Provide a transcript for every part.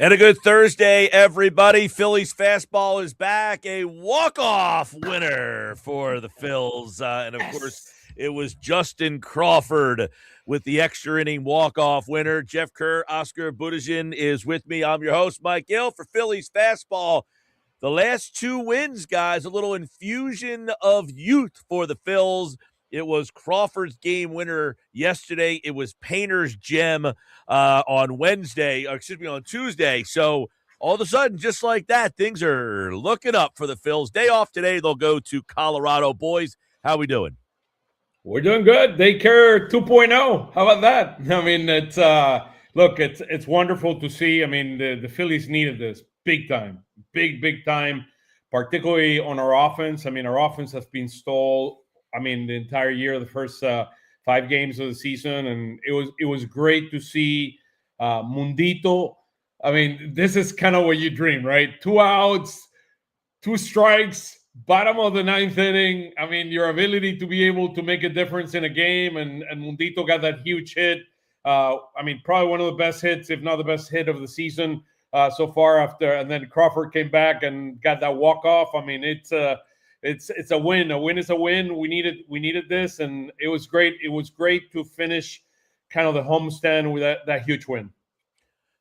And a good Thursday, everybody. Phillies fastball is back. A walk-off winner for the Phils. And, of course, Yes. it was Justin Crawford with the extra inning walk-off winner. Jeff Kerr, Oscar Budejen is with me. I'm your host, Mike Gill, for Phillies fastball. The last two wins, guys, a little infusion of youth for the Phils. It was Crawford's game winner yesterday. It was Painter's gem on on Tuesday. So all of a sudden, just like that, things are looking up for the Phils. Day off today, they'll go to Colorado. Boys, how we doing? We're doing good. They care 2.0. How about that? I mean, it's wonderful to see. I mean, the Phillies needed this big time, big time, particularly on our offense. I mean, our offense has been stalled. I mean, the entire year, the first 5 games of the season, and it was great to see Mundito. I mean, this is kind of what you dream, right? 2 outs, 2 strikes, bottom of the ninth inning. I mean, your ability to be able to make a difference in a game, and Mundito got that huge hit. I mean, probably one of the best hits, if not the best hit of the season so far. And then Crawford came back and got that walk off. I mean, it's a win. A win is a win. We needed this, and it was great. It was great to finish kind of the homestand with that huge win.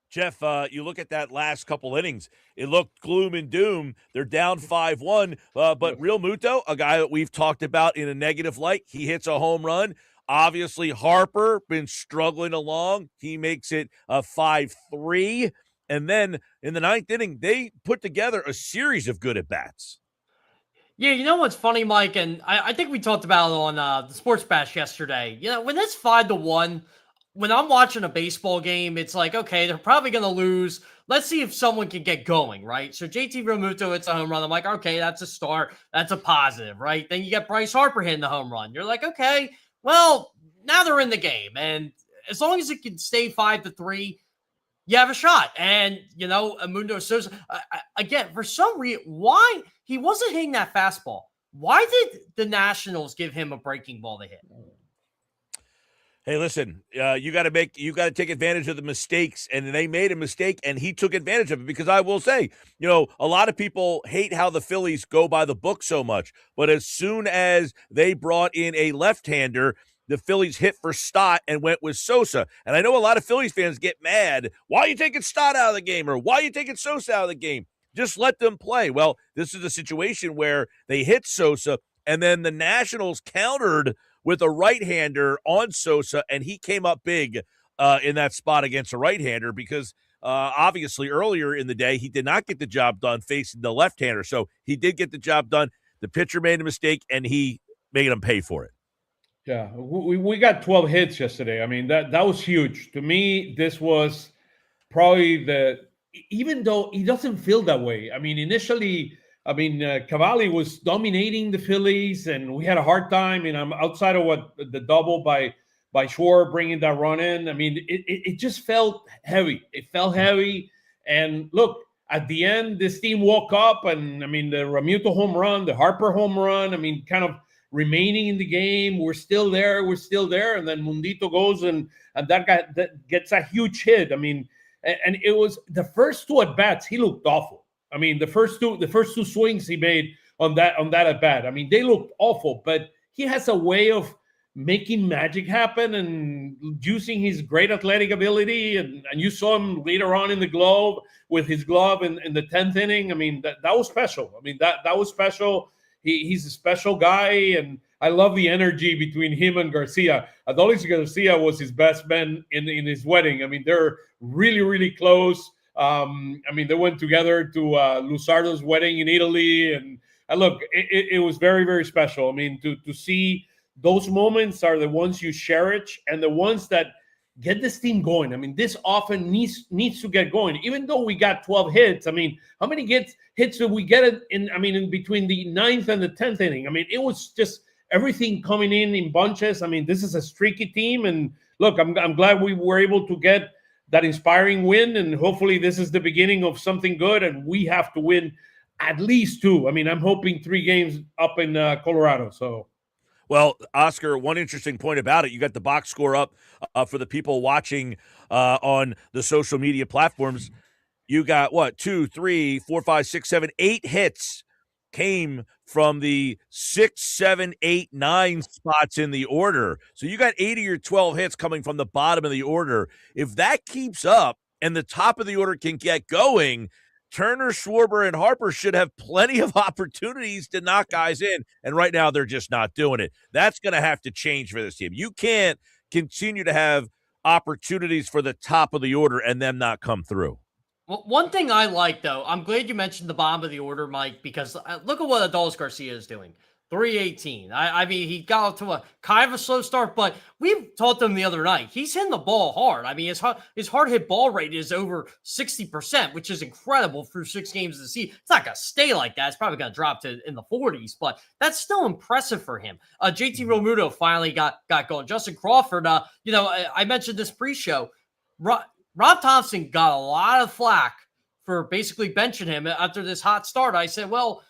Jeff, you look at that last couple innings, it looked gloom and doom. They're down 5-1, but Real Muto, a guy that we've talked about in a negative light, he hits a home run. Obviously, Harper been struggling along. He makes it a 5-3. And then in the ninth inning, they put together a series of good at-bats. Yeah, you know what's funny, Mike, and I think we talked about it on the Sports Bash yesterday. You know, when it's 5-1, when I'm watching a baseball game, it's like, okay, they're probably going to lose. Let's see if someone can get going, right? So JT Realmuto hits a home run. I'm like, okay, that's a start. That's a positive, right? Then you get Bryce Harper hitting the home run. You're like, okay, well, now they're in the game. And as long as it can stay 5-3, you have a shot. And, you know, Mundo Sosa, again, for some reason, why he wasn't hitting that fastball? Why did the Nationals give him a breaking ball to hit? Hey, listen, you got to take advantage of the mistakes, and they made a mistake, and he took advantage of it. Because I will say, you know, a lot of people hate how the Phillies go by the book so much, but as soon as they brought in a left-hander, the Phillies hit for Stott and went with Sosa. And I know a lot of Phillies fans get mad. Why are you taking Stott out of the game, or why are you taking Sosa out of the game? Just let them play. Well, this is a situation where they hit Sosa, and then the Nationals countered with a right-hander on Sosa, and he came up big in that spot against a right-hander because obviously earlier in the day he did not get the job done facing the left-hander. So he did get the job done. The pitcher made a mistake, and he made him pay for it. Yeah, we got 12 hits yesterday. I mean, that was huge. To me, this was probably even though he doesn't feel that way. I mean, initially, Cavalli was dominating the Phillies, and we had a hard time. And I'm outside of what the double by Schwarber bringing that run in. I mean, it just felt heavy. It felt heavy. And look, at the end, this team woke up, and I mean, the Realmuto home run, the Harper home run. I mean, kind of remaining in the game. We're still there. And then Mundito goes and that guy that gets a huge hit. I mean, and it was the first two at bats. He looked awful. I mean, the first two swings he made on that at bat. I mean, they looked awful. But he has a way of making magic happen and using his great athletic ability. And you saw him later on in the glove with his glove in the 10th inning. I mean, that was special. I mean, that was special. He's a special guy, and I love the energy between him and Garcia. Adolis Garcia was his best man in his wedding. I mean, they're really, really close. I mean, they went together to Luzardo's wedding in Italy, and look, it was very, very special. I mean, to see those moments are the ones you cherish and the ones that get this team going. I mean, this often needs to get going. Even though we got 12 hits, I mean, how many hits did we get in between the 9th and the 10th inning? I mean, it was just everything coming in bunches. I mean, this is a streaky team, and look, I'm glad we were able to get that inspiring win, and hopefully this is the beginning of something good, and we have to win at least 2. I mean, I'm hoping 3 games up in Colorado, so. Well, Oscar, one interesting point about it, you got the box score up for the people watching on the social media platforms. you got what? 2, 3, 4, 5, 6, 7, 8 hits came from the 6, 7, 8, 9 spots in the order. So you got 8 of your 12 hits coming from the bottom of the order. If that keeps up and the top of the order can get going, Turner, Schwarber, and Harper should have plenty of opportunities to knock guys in. And right now, they're just not doing it. That's going to have to change for this team. You can't continue to have opportunities for the top of the order and them not come through. Well, one thing I like, though, I'm glad you mentioned the bottom of the order, Mike, because look at what Adolis Garcia is doing. 318. I mean, he got off to a kind of a slow start, but we talked to him the other night. He's hitting the ball hard. I mean, his hard hit ball rate is over 60%, which is incredible through 6 games of the season. It's not going to stay like that. It's probably going to drop to in the 40s, but that's still impressive for him. JT Realmuto finally got going. Justin Crawford, I mentioned this pre-show. Rob Thompson got a lot of flack for basically benching him after this hot start. I said, well,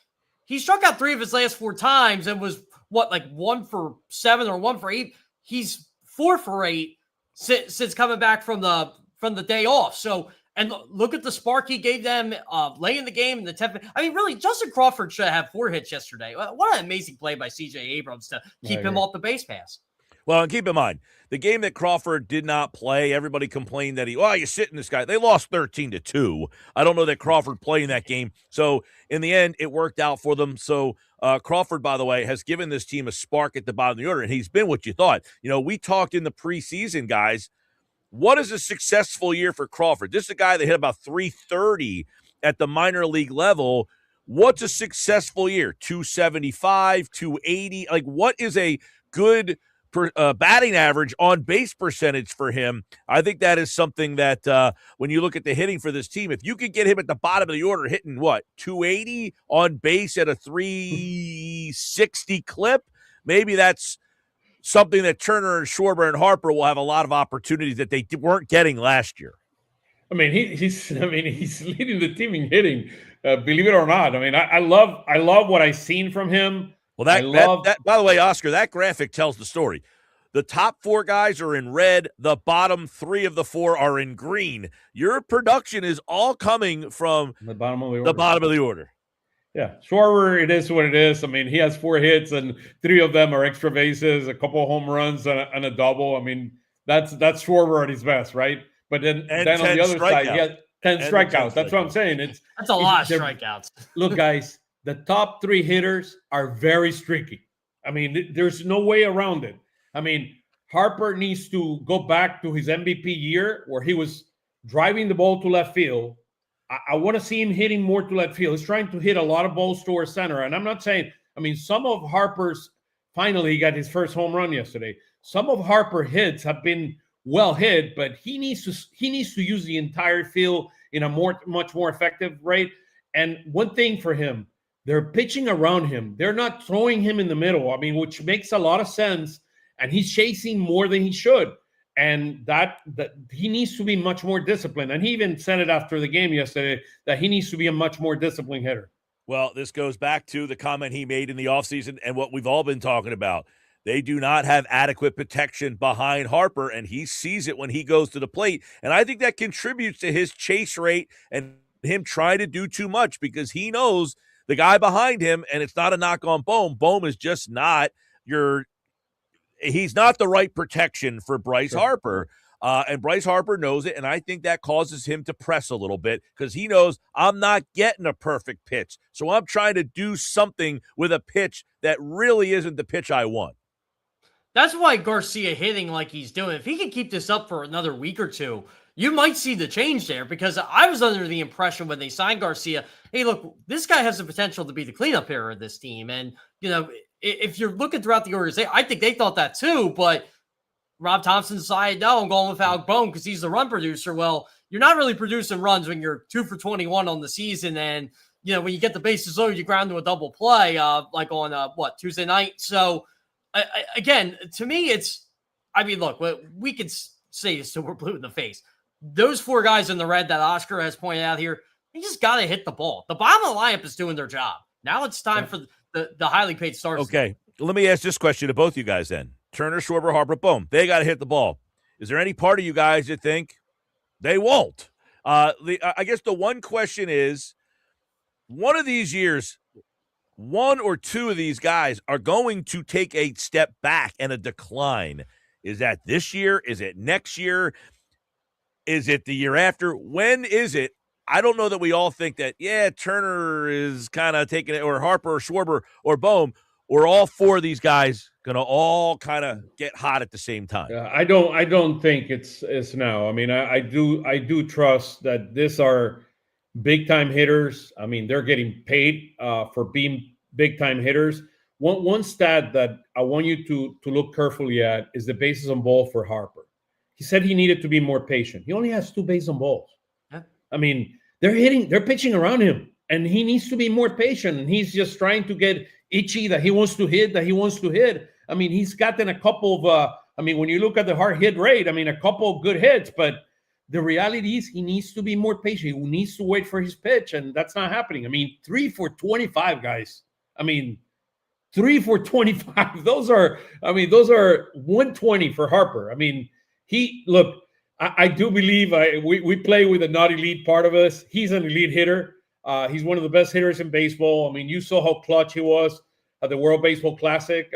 he struck out 3 of his last 4 times and was 1 for 7 or 1 for 8. He's 4 for 8 since coming back from the day off. So, and look at the spark he gave them late in the game in the 10th. I mean, really, Justin Crawford should have 4 hits yesterday. What an amazing play by C.J. Abrams to keep him off the base pass. Well, and keep in mind, the game that Crawford did not play, everybody complained that you're sitting this guy. They lost 13-2. I don't know that Crawford played in that game. So in the end, it worked out for them. So Crawford, by the way, has given this team a spark at the bottom of the order, and he's been what you thought. We talked in the preseason, guys. What is a successful year for Crawford? This is a guy that hit about 330 at the minor league level. What's a successful year? 275, 280? Like, what is a good batting average on base percentage for him? I think that is something that when you look at the hitting for this team, if you could get him at the bottom of the order hitting 280 on base at a 360 clip, maybe that's something that Turner and Schwarber and Harper will have a lot of opportunities that they weren't getting last year. I mean, he's leading the team in hitting, believe it or not. I mean, I love what I've seen from him. Well, that by the way, Oscar, that graphic tells the story. The top 4 guys are in red. The bottom 3 of the 4 are in green. Your production is all coming from the bottom of the order. Yeah, Schwarber, it is what it is. I mean, he has 4 hits, and 3 of them are extra bases, a couple of home runs, and a double. I mean, that's Schwarber at his best, right? But then on the other side, he has 10 strikeouts. That's what I'm saying. That's a lot of strikeouts. Look, guys. The top 3 hitters are very streaky. I mean, there's no way around it. I mean, Harper needs to go back to his MVP year where he was driving the ball to left field. I want to see him hitting more to left field. He's trying to hit a lot of balls towards center. And I'm not saying, some of Harper's, finally he got his first home run yesterday. Some of Harper hits have been well hit, but he needs to use the entire field in a much more effective rate. And one thing for him, they're pitching around him. They're not throwing him in the middle. Which makes a lot of sense. And he's chasing more than he should. And that he needs to be much more disciplined. And he even said it after the game yesterday that he needs to be a much more disciplined hitter. Well, this goes back to the comment he made in the offseason and what we've all been talking about. They do not have adequate protection behind Harper, and he sees it when he goes to the plate. And I think that contributes to his chase rate and him trying to do too much because he knows the guy behind him, and it's not a knock on Bohm. Bohm is just not he's not the right protection for Bryce Harper. And Bryce Harper knows it, and I think that causes him to press a little bit because he knows I'm not getting a perfect pitch. So I'm trying to do something with a pitch that really isn't the pitch I want. That's why Garcia hitting like he's doing. If he can keep this up for another week or two, you might see the change there because I was under the impression when they signed Garcia, hey, look, this guy has the potential to be the cleanup hitter of this team. And, if you're looking throughout the organization, I think they thought that too, but Rob Thompson decided, no, I'm going with Alec Bohm because he's the run producer. Well, you're not really producing runs when you're 2 for 21 on the season. And, when you get the bases loaded, you ground to a double play like on, Tuesday night. So, again, to me, look, we could say this till we're blue in the face. Those 4 guys in the red that Oscar has pointed out here, they just got to hit the ball. The bottom of the lineup is doing their job. Now it's time for the highly paid stars. Okay, let me ask this question to both you guys then. Turner, Schwarber, Harper, boom. They got to hit the ball. Is there any part of you guys that think they won't? I guess the one question is, one of these years, one or two of these guys are going to take a step back and a decline. Is that this year? Is it next year? Is it the year after? When is it? I don't know that we all think that, Turner is kind of taking it, or Harper or Schwarber or Bohm, or all four of these guys going to all kind of get hot at the same time. I don't think it's now. I mean, I do trust that these are big time hitters. I mean, they're getting paid for being big time hitters. One stat that I want you to look carefully at is the bases on ball for Harper. He said he needed to be more patient. He only has 2 bases on balls. Yeah. I mean, they're pitching around him, and he needs to be more patient. And he's just trying to get itchy that he wants to hit. I mean, he's gotten a couple of. When you look at the hard hit rate, a couple of good hits, but the reality is he needs to be more patient. He needs to wait for his pitch, and that's not happening. 3 for 25, guys. 3 for 25. Those are 120 for Harper. I do believe we play with a not elite part of us. He's an elite hitter. He's one of the best hitters in baseball. You saw how clutch he was at the World Baseball Classic.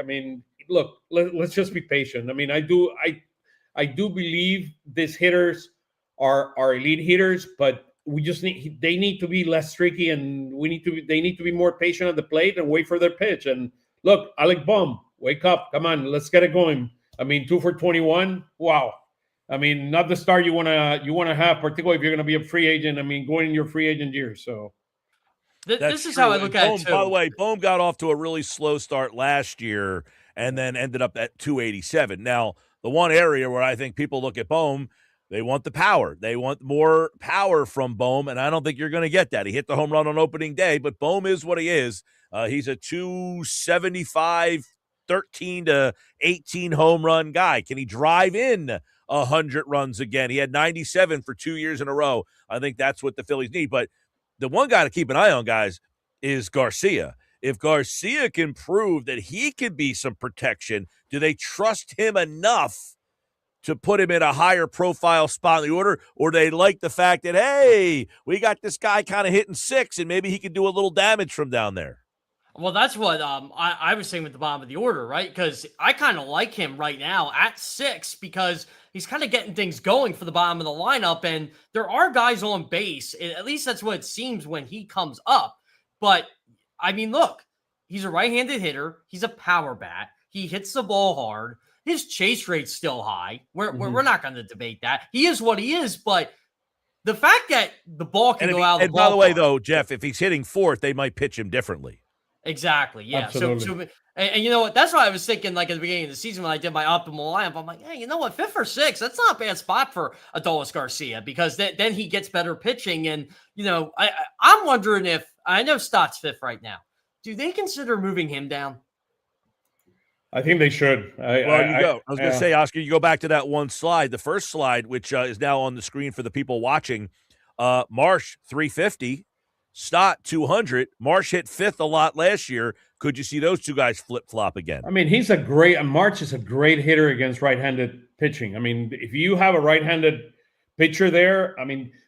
Let's just be patient. I do believe these hitters are elite hitters, but they need to be less streaky, and they need to be more patient at the plate and wait for their pitch. And look, Alec Bohm, wake up. Come on, let's get it going. 2 for 21. Wow. Not the start you want to have, particularly if you're going to be a free agent. Going in your free agent year. So this is how I look at it too. By the way, Bohm got off to a really slow start last year and then ended up at 287. Now, the one area where I think people look at Bohm, they want the power. They want more power from Bohm, and I don't think you're going to get that. He hit the home run on opening day, but Bohm is what he is. He's a 275, 13 to 18 home run guy. Can he drive in 100 runs again? He had 97 for 2 years in a row. I think that's what the Phillies need. But the one guy to keep an eye on, guys, is Garcia. If Garcia can prove that he can be some protection, do they trust him enough to put him in a higher profile spot in the order, or they like the fact that, hey, we got this guy kind of hitting 6 and maybe he could do a little damage from down there? Well, that's what I was saying with the bottom of the order, right? Because I kind of like him right now at 6 because he's kind of getting things going for the bottom of the lineup, and there are guys on base. At least that's what it seems when he comes up. But, look, he's a right-handed hitter. He's a power bat. He hits the ball hard. His chase rate's still high. We're not going to debate that. He is what he is, but the fact that the ball can go out of the ballpark. And by the way, though, Jeff, if he's hitting 4th, they might pitch him differently. Exactly. Yeah. Absolutely. And you know what? That's what I was thinking. Like at the beginning of the season when I did my optimal lineup, I'm like, hey, you know what? 5th or 6th, that's not a bad spot for Adolis Garcia because then he gets better pitching. And I'm wondering if I know Stott's 5th right now. Do they consider moving him down? I think they should. I was going to say, Oscar, you go back to that one slide, the first slide, which is now on the screen for the people watching. Marsh 350. Stott 200. Marsh hit 5th a lot last year. Could you see those two guys flip-flop again? March is a great hitter against right-handed pitching. If you have a right-handed pitcher there,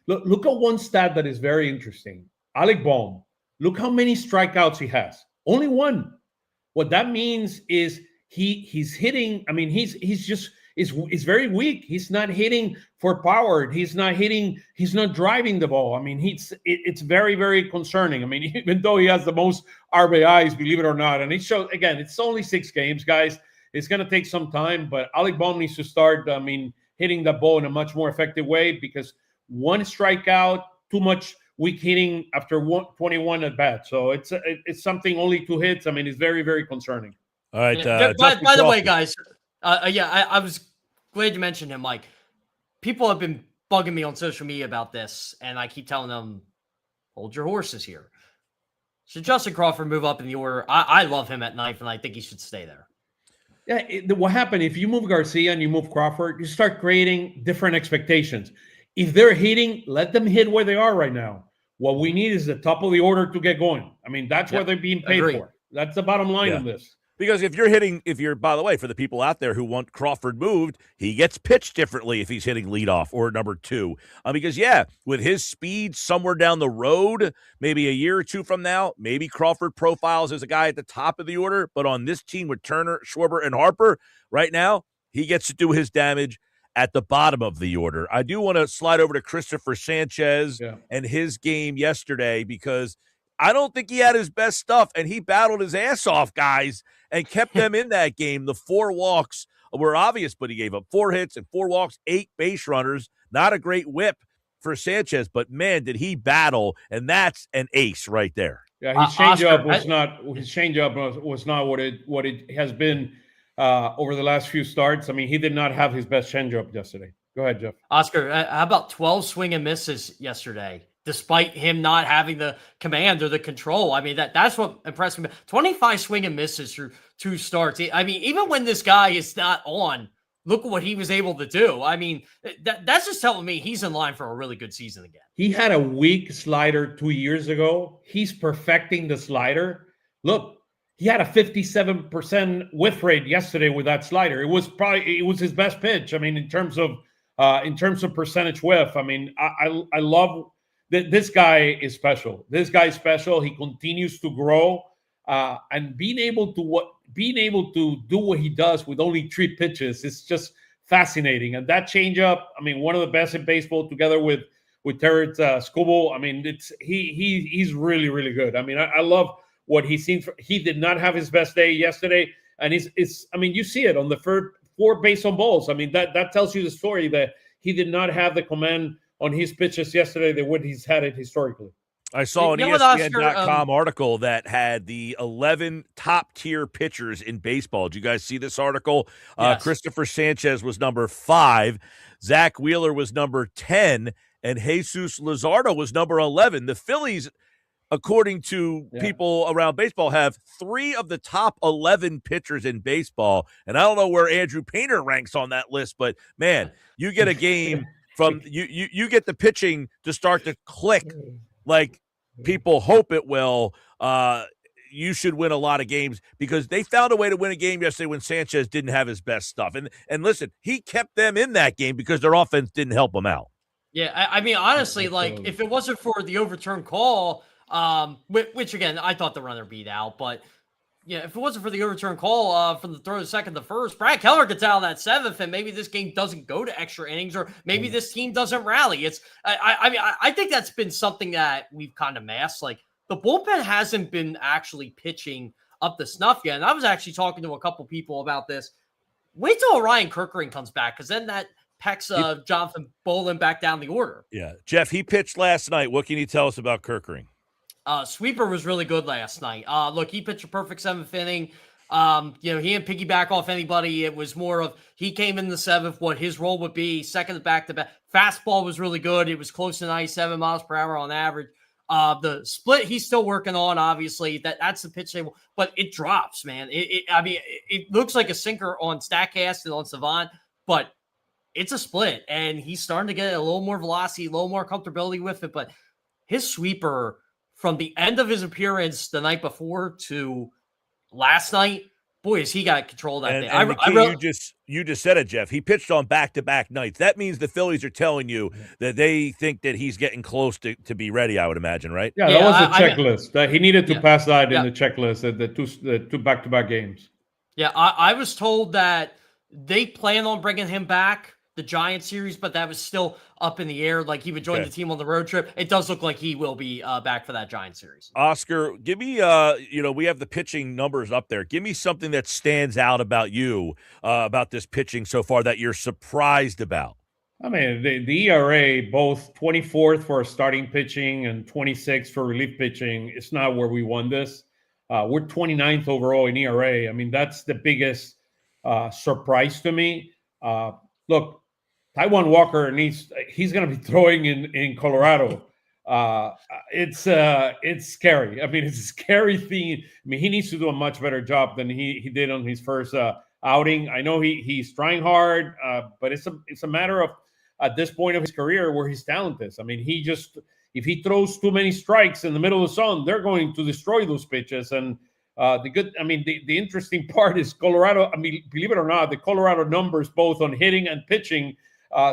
look at one stat that is very interesting. Alec Bohm, look how many strikeouts he has. Only 1. What that means is he's hitting. He's very weak. He's not hitting for power. He's not driving the ball. It's very, very concerning. Even though he has the most RBIs, believe it or not, and it shows, again, it's only 6 games, guys. It's going to take some time, but Alec Bohm needs to start, hitting the ball in a much more effective way because 1 strikeout, too much weak hitting after 21 at bat. So it's something, only 2 hits. It's very, very concerning. All right. By the way, guys, I was glad you mentioned him, Mike. People have been bugging me on social media about this, and I keep telling them, hold your horses here. Should Justin Crawford move up in the order? I love him at 9th, and I think he should stay there. Yeah, what happened if you move Garcia and you move Crawford, you start creating different expectations. If they're hitting, let them hit where they are right now. What we need is the top of the order to get going. That's what they're being paid for. That's the bottom line of this. Because by the way, for the people out there who want Crawford moved, he gets pitched differently if he's hitting leadoff or number 2. Because, with his speed somewhere down the road, maybe a year or 2 from now, maybe Crawford profiles as a guy at the top of the order. But on this team with Turner, Schwarber, and Harper, right now, he gets to do his damage at the bottom of the order. I do want to slide over to Christopher Sanchez and his game yesterday, because I don't think he had his best stuff, and he battled his ass off, guys, and kept them in that game. The 4 walks were obvious, but he gave up 4 hits and 4 walks, 8 base runners. Not a great whip for Sanchez, but man, did he battle, and that's an ace right there. Yeah, his changeup was not what it has been over the last few starts. I mean, he did not have his best changeup yesterday. Go ahead, Jeff. Oscar, how about 12 swing and misses yesterday, despite him not having the command or the control? I mean, that's what impressed me. 25 swing and misses through 2 starts. I mean, even when this guy is not on, look what he was able to do. I mean, that's just telling me he's in line for a really good season again. He had a weak slider 2 years ago. He's perfecting the slider. Look, he had a 57% whiff rate yesterday with that slider. It was his best pitch. I mean, in terms of percentage whiff. I mean, I love that this guy is special. This guy is special. He continues to grow, and being able to do what he does with only 3 pitches is just fascinating. And that changeup, I mean, one of the best in baseball, together with Terrence Skubal. I mean, he's really, really good. I mean, I love what he's seen. He did not have his best day yesterday, and I mean, you see it on the 4 base on balls. I mean, that tells you the story that he did not have the command on his pitches yesterday that what he's had it historically. I saw an ESPN.com article that had the 11 top-tier pitchers in baseball. Did you guys see this article? Yes. Christopher Sanchez was number 5. Zach Wheeler was number 10. And Jesus Luzardo was number 11. The Phillies, according to people around baseball, have 3 of the top 11 pitchers in baseball. And I don't know where Andrew Painter ranks on that list, but, man, you get a game from you get the pitching to start to click like people hope it will. You should win a lot of games, because they found a way to win a game yesterday when Sanchez didn't have his best stuff. And listen, he kept them in that game because their offense didn't help him out. Yeah, I mean, honestly, like, if it wasn't for the overturned call, which, again, I thought the runner beat out, but, yeah, if it wasn't for the overturned call from the throw of the second to first, Brad Keller gets out on that 7th, and maybe this game doesn't go to extra innings, or maybe this team doesn't rally. I think that's been something that we've kind of masked. Like, the bullpen hasn't been actually pitching up to snuff yet, and I was actually talking to a couple people about this. Wait till Ryan Kerkering comes back, because then that pecks Jonathan Bolin back down the order. Yeah. Jeff, he pitched last night. What can you tell us about Kerkering? Sweeper was really good last night. Look, he pitched a perfect 7th inning. He didn't piggyback off anybody. It was more of he came in the 7th, what his role would be, second back-to-back. Fastball was really good. It was close to 97 miles per hour on average. The split he's still working on, obviously. That's the pitch table, but it drops, man. It looks like a sinker on StatCast and on Savant, but it's a split, and he's starting to get a little more velocity, a little more comfortability with it. But his sweeper from the end of his appearance the night before to last night, boy, has he got control of that thing. And you just said it, Jeff. He pitched on back-to-back nights. That means the Phillies are telling you that they think that he's getting close to be ready, I would imagine, right? Yeah, that was the checklist. That he needed to pass that in the checklist, the 2 back-to-back games. Yeah, I was told that they plan on bringing him back the Giants series, but that was still up in the air. Like, he would join the team on the road trip. It does look like he will be back for that Giants series. Oscar, give me, we have the pitching numbers up there. Give me something that stands out about you, about this pitching so far that you're surprised about. I mean, the ERA, both 24th for starting pitching and 26th for relief pitching, it's not where we won this. We're 29th overall in ERA. I mean, that's the biggest surprise to me. Look, Taijuan Walker he's going to be throwing in Colorado. It's scary. I mean, it's a scary thing. I mean, he needs to do a much better job than he did on his first outing. I know he's trying hard, but it's a matter of, at this point of his career, where his talent is. I mean, if he throws too many strikes in the middle of the zone, they're going to destroy those pitches. And The interesting part is Colorado. I mean, believe it or not, the Colorado numbers both on hitting and pitching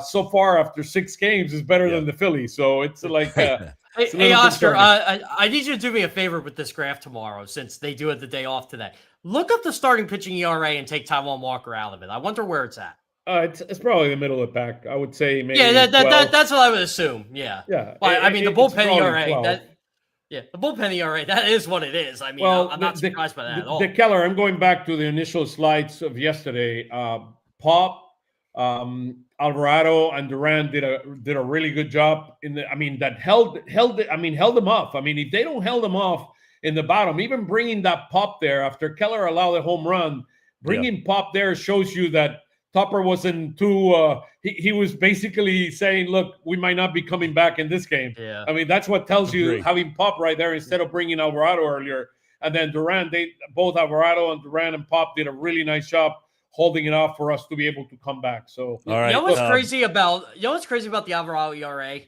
so far after 6 games is better than the Phillies. So it's like, hey Oscar, I need you to do me a favor with this graph tomorrow, since they do it the day off today. Look up the starting pitching ERA and take Taijuan Walker out of it. I wonder where it's at. It's probably the middle of the pack. I would say maybe. Yeah, that's what I would assume. Yeah. Yeah. Well, the bullpen ERA. The bullpen ERA. That is what it is. I mean, I'm not surprised by that at all. The Keller. I'm going back to the initial slides of yesterday. Pop, Alvarado, and Duran did a really good job that held them off. I mean, if they don't held them off in the bottom, even bringing that Pop there after Keller allowed a home run, bringing Pop there shows you that Topper wasn't too. He was basically saying, "Look, we might not be coming back in this game." Yeah. I mean, that's what tells you having Pop right there instead of bringing Alvarado earlier. And then Duran, both Alvarado and Duran and Pop did a really nice job holding it off for us to be able to come back. So, all right. You know what's crazy about the Alvarado ERA?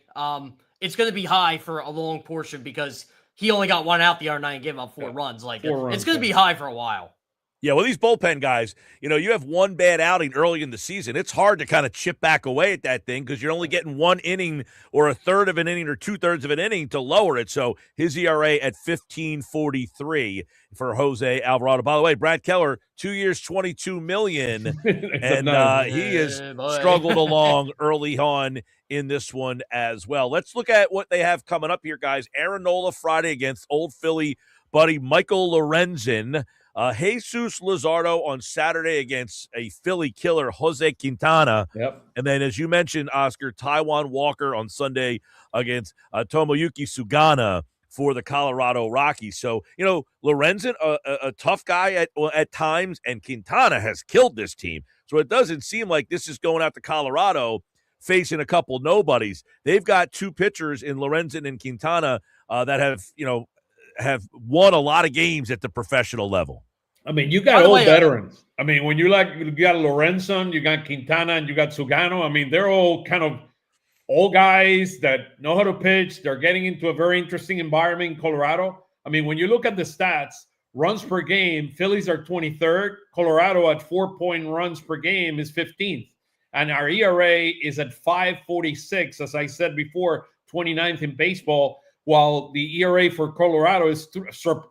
It's going to be high for a long portion because he only got 1 out the other night and gave up 4 runs. It's going to be high for a while. Yeah, well, these bullpen guys, you have one bad outing early in the season. It's hard to kind of chip back away at that thing because you're only getting 1 inning or a third of an inning or 2/3 of an inning to lower it. So his ERA at 15.43 for Jose Alvarado. By the way, Brad Keller, 2 years, $22 million, and he has struggled along early on in this one as well. Let's look at what they have coming up here, guys. Aaron Nola Friday against old Philly buddy Michael Lorenzen. Jesus Luzardo on Saturday against a Philly killer, Jose Quintana. Yep. And then, as you mentioned, Oscar, Taijuan Walker on Sunday against Tomoyuki Sugana for the Colorado Rockies. So, Lorenzen, a tough guy at times, and Quintana has killed this team. So it doesn't seem like this is going out to Colorado facing a couple nobodies. They've got 2 pitchers in Lorenzen and Quintana that have won a lot of games at the professional level. I mean, you got old veterans. I mean, when you got Lorenzen, you got Quintana, and you got Sugano. I mean, they're all kind of old guys that know how to pitch. They're getting into a very interesting environment in Colorado. I mean, when you look at the stats, runs per game, Phillies are 23rd. Colorado at 4 runs per game is 15th. And our ERA is at 5.46, as I said before, 29th in baseball. While the ERA for Colorado is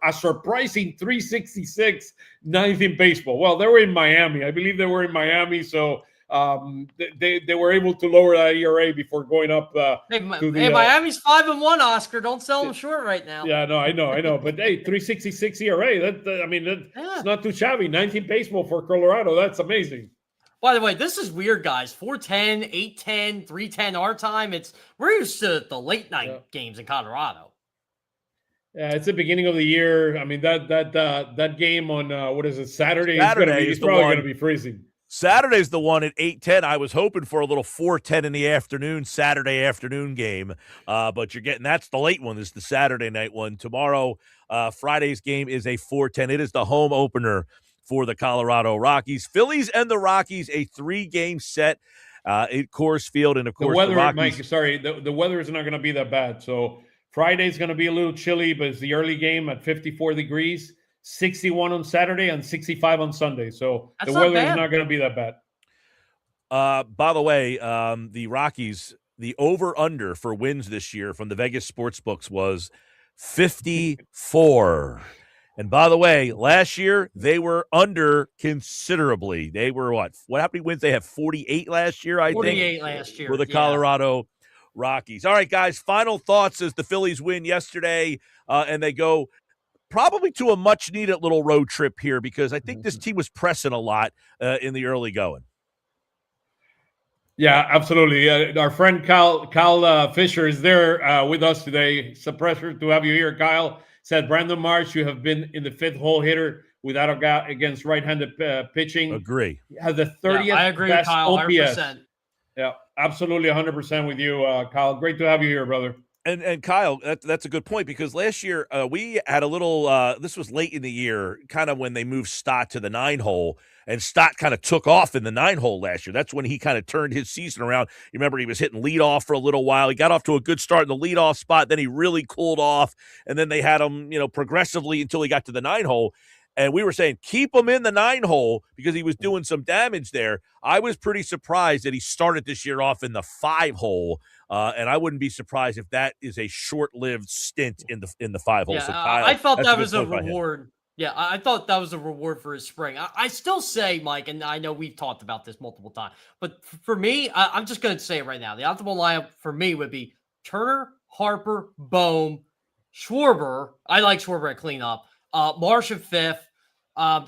a surprising 3.66, 9th in baseball. Well, they were in Miami. I believe they were in Miami, so they were able to lower that ERA before going up Miami's 5-1, Oscar. Don't sell them short right now. Yeah, no, I know. But, hey, 3.66 ERA, it's not too shabby. 9th in baseball for Colorado. That's amazing. By the way, this is weird, guys. 4:10, 8:10, 3:10 our time. We're used to the late night games in Colorado. Yeah, it's the beginning of the year. I mean, that game on what is it, Saturday? It's probably going to be freezing. Saturday's the one at 8:10. I was hoping for a little 4:10 in the afternoon, Saturday afternoon game. But you're getting, that's the late one, is the Saturday night one. Tomorrow, Friday's game is a 4:10. It is the home opener for the Colorado Rockies. Phillies and the Rockies, a 3-game set at Coors Field. And, of course, the weather, Rockies, Mike, the weather is not going to be that bad. So Friday's going to be a little chilly, but it's the early game at 54 degrees, 61 on Saturday, and 65 on Sunday. So the weather is not going to be that bad. By the way, the Rockies, the over-under for wins this year from the Vegas sportsbooks was 54. And by the way, last year they were under considerably. They were what happened wins? They have 48 last year, I think. 48 last year. For the Colorado Rockies. All right, guys, final thoughts as the Phillies win yesterday, and they go probably to a much-needed little road trip here because I think this team was pressing a lot in the early going. Yeah, absolutely. Our friend Kyle Fisher is there with us today. It's a pleasure to have you here, Kyle. Said Brandon Marsh, you have been in the 5th hole hitter without a guy against right-handed pitching. Agree. Has the 30th I agree best with Kyle, OPS. 100%. Yeah, absolutely 100% with you, Kyle. Great to have you here, brother. And Kyle, that's a good point because last year we had a little. This was late in the year, kind of when they moved Stott to the 9-hole, and Stott kind of took off in the 9-hole last year. That's when he kind of turned his season around. You remember he was hitting leadoff for a little while. He got off to a good start in the leadoff spot, then he really cooled off, and then they had him, progressively until he got to the 9-hole. And we were saying, keep him in the 9-hole because he was doing some damage there. I was pretty surprised that he started this year off in the 5-hole. And I wouldn't be surprised if that is a short-lived stint in the 5-hole. Yeah, So Kyle, I thought that's that good was a point by him. reward. Yeah, I thought that was a reward for his spring. I still say, Mike, and I know we've talked about this multiple times, but for me, I'm just going to say it right now. The optimal lineup for me would be Turner, Harper, Bohm, Schwarber. I like Schwarber at cleanup. Marsh at 5th,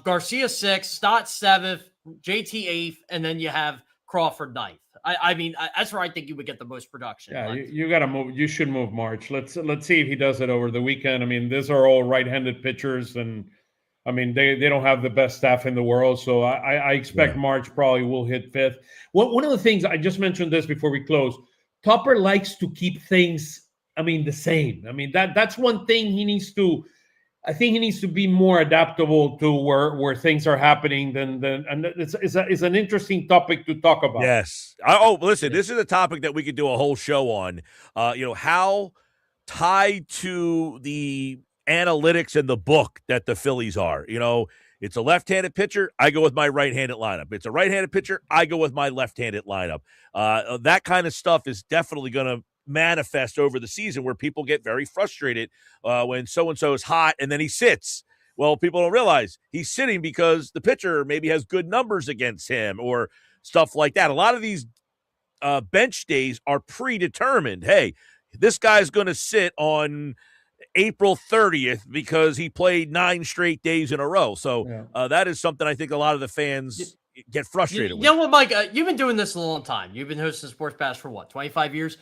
Garcia 6th, Stott 7th, JT 8th, and then you have Crawford 9th. I mean, that's where I think you would get the most production. Yeah, you got to move. You should move March. Let's see if he does it over the weekend. I mean, these are all right-handed pitchers, and I mean they don't have the best staff in the world. So I expect March probably will hit 5th. One of the things I just mentioned this before we close. Topper likes to keep things. I mean, the same. I mean that's one thing he needs to. I think he needs to be more adaptable to where things are happening and it's an interesting topic to talk about. Yes. Listen, this is a topic that we could do a whole show on. How tied to the analytics and the book that the Phillies are. It's a left-handed pitcher, I go with my right-handed lineup. It's a right-handed pitcher, I go with my left-handed lineup. That kind of stuff is definitely going to manifest over the season where people get very frustrated when so-and-so is hot and then he sits. Well, people don't realize he's sitting because the pitcher maybe has good numbers against him or stuff like that. A lot of these bench days are predetermined. Hey, this guy's going to sit on April 30th because he played 9 straight days in a row. So that is something I think a lot of the fans get frustrated with. You know what, Mike? You've been doing this a long time. You've been hosting Sports Bash for what, 25 years?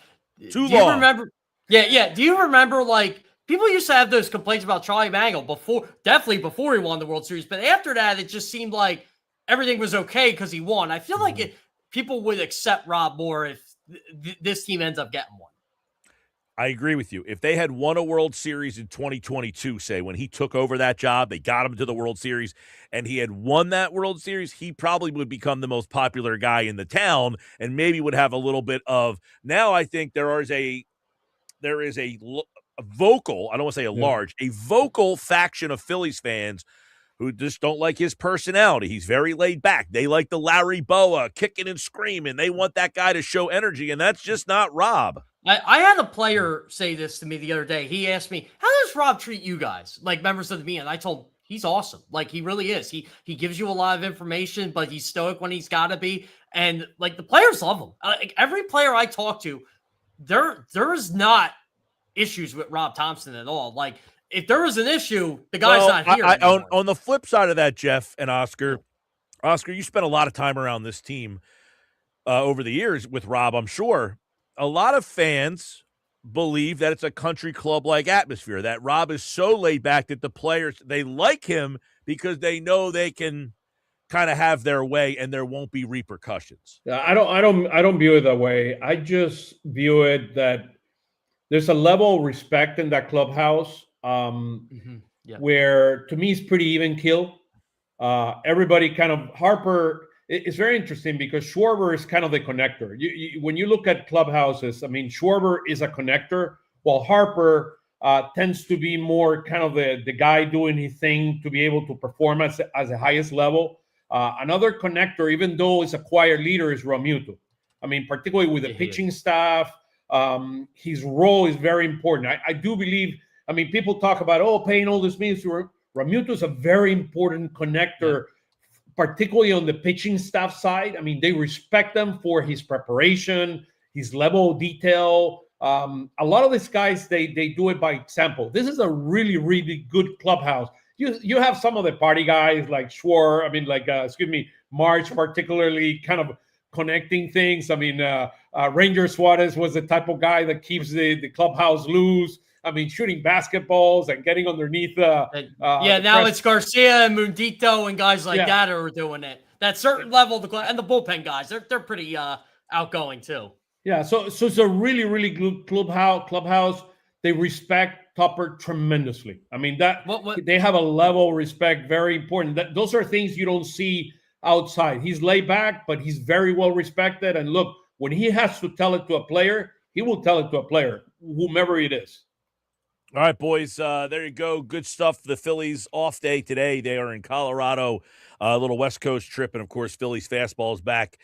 Too long. Do you remember? Yeah. Do you remember, like, people used to have those complaints about Charlie Mangle definitely before he won the World Series, but after that, it just seemed like everything was okay because he won. I feel like people would accept Rob more if this team ends up getting one. I agree with you. If they had won a World Series in 2022, say, when he took over that job, they got him to the World Series, and he had won that World Series, he probably would become the most popular guy in the town and maybe would have a little bit of – now I think there is a vocal – I don't want to say a vocal faction of Phillies fans who just don't like his personality. He's very laid back. They like the Larry Boa kicking and screaming. They want that guy to show energy, and that's just not Rob. I had a player say this to me the other day. He asked me, how does Rob treat you guys, like members of the media? And I told him, he's awesome. Like, he really is. He gives you a lot of information, but he's stoic when he's got to be. And, like, the players love him. Like, every player I talk to, there's not issues with Rob Thompson at all. Like, if there was an issue, the guy's not here anymore. On the flip side of that, Jeff and Oscar, you spent a lot of time around this team over the years with Rob, I'm sure. A lot of fans believe that it's a country club-like atmosphere, that Rob is so laid back that the players, they like him because they know they can kind of have their way and there won't be repercussions. I don't view it that way. I just view it that there's a level of respect in that clubhouse where, to me, it's pretty even kill. Everybody kind of Harper. It's very interesting because Schwarber is kind of the connector. When you look at clubhouses, I mean, Schwarber is a connector, while Harper tends to be more kind of the guy doing his thing to be able to perform at the highest level. Another connector, even though he's a quiet leader, is Realmuto. I mean, particularly with the pitching staff, his role is very important. I do believe, I mean, people talk about, paying all this means. Realmuto is a very important connector, particularly on the pitching staff side. I mean, they respect them for his preparation, his level of detail. A lot of these guys, they do it by example. This is a really, really good clubhouse. You have some of the party guys like Schwarber, March, particularly kind of connecting things. I mean, Ranger Suarez was the type of guy that keeps the clubhouse loose. I mean, shooting basketballs and getting underneath. Now it's Garcia and Mundito and guys like that who are doing it. That certain level, and the bullpen guys, they're pretty outgoing too. Yeah, so it's a really, really good clubhouse. They respect Tupper tremendously. I mean, that What they have a level of respect, very important. Those are things you don't see outside. He's laid back, but he's very well respected. And look, when he has to tell it to a player, he will tell it to a player, whomever it is. All right, boys. There you go. Good stuff. The Phillies off day today. They are in Colorado, a little West Coast trip, and of course, Phillies fastball is back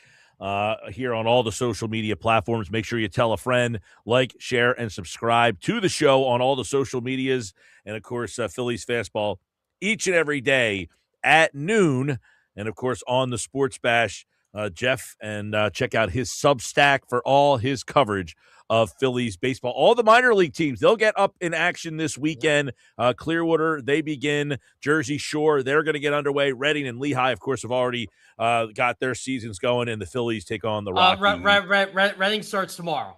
here on all the social media platforms. Make sure you tell a friend, like, share, and subscribe to the show on all the social medias, and of course, Phillies fastball each and every day at noon, and of course on the Sports Bash. Jeff, and check out his Substack for all his coverage of Phillies baseball. All the minor league teams, they'll get up in action this weekend. Clearwater, they begin. Jersey Shore, they're going to get underway. Reading and Lehigh, of course, have already got their seasons going, and the Phillies take on the Rockies. Reading starts tomorrow.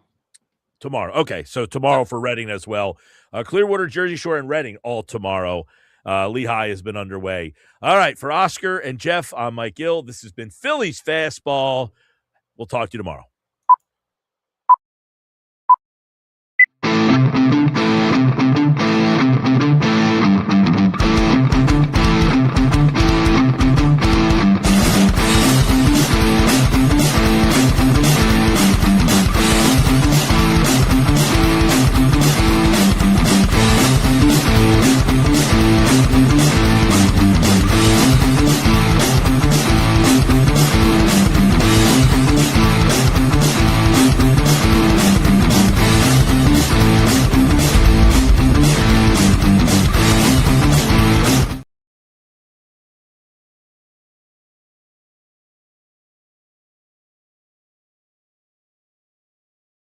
Tomorrow. Okay, so tomorrow for Reading as well. Clearwater, Jersey Shore, and Reading all tomorrow. Lehigh has been underway. All right, for Oscar and Jeff, I'm Mike Gill. This has been Phillies Fastball. We'll talk to you tomorrow.